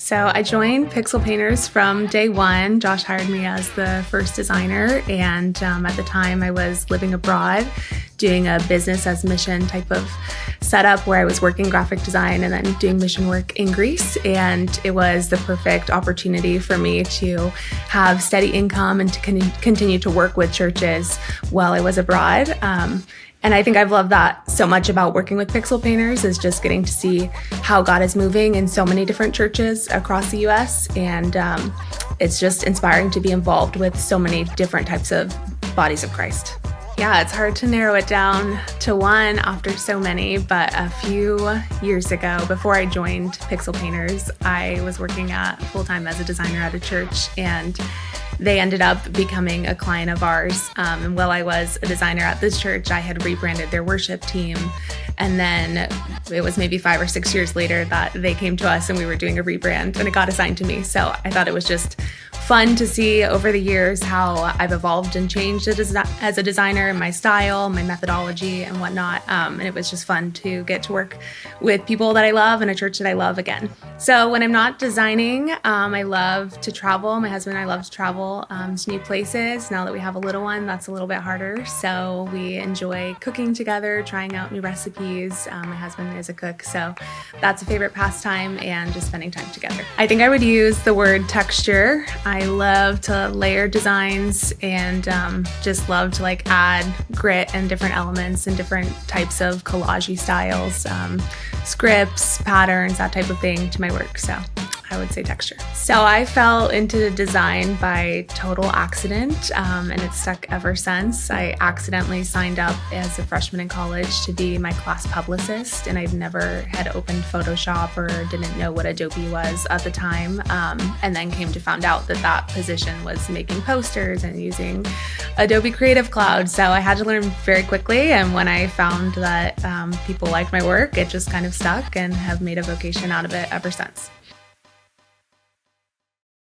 So I joined Pixel Painters from day one. Josh hired me as the first designer, and at the time I was living abroad doing a business as mission type of setup where I was working graphic design and then doing mission work in Greece. And it was the perfect opportunity for me to have steady income and to continue to work with churches while I was abroad. And I think I've loved that so much about working with Pixel Painters is just getting to see how God is moving in so many different churches across the US. And it's just inspiring to be involved with so many different types of bodies of Christ. Yeah, it's hard to narrow it down to one after so many, but a few years ago, before I joined Pixel Painters, I was working full-time as a designer at a church, and they ended up becoming a client of ours. And while I was a designer at this church, I had rebranded their worship team. And then it was maybe 5 or 6 years later that they came to us and we were doing a rebrand and it got assigned to me. So I thought it was just fun to see over the years how I've evolved and changed as a designer, and my style, my methodology and whatnot. And it was just fun to get to work with people that I love and a church that I love again. So when I'm not designing, I love to travel. My husband and I love to travel to new places. Now that we have a little one, that's a little bit harder. So we enjoy cooking together, trying out new recipes. My husband is a cook, so that's a favorite pastime, and just spending time together. I think I would use the word texture. I love to layer designs and just love to add grit and different elements and different types of collage-y styles, scripts, patterns, that type of thing to my work. So I would say texture. So I fell into design by total accident, and it's stuck ever since. I accidentally signed up as a freshman in college to be my class publicist, and I'd never had opened Photoshop or didn't know what Adobe was at the time, and then came to find out that that position was making posters and using Adobe Creative Cloud. So I had to learn very quickly, and when I found that people liked my work, it just kind of stuck and have made a vocation out of it ever since.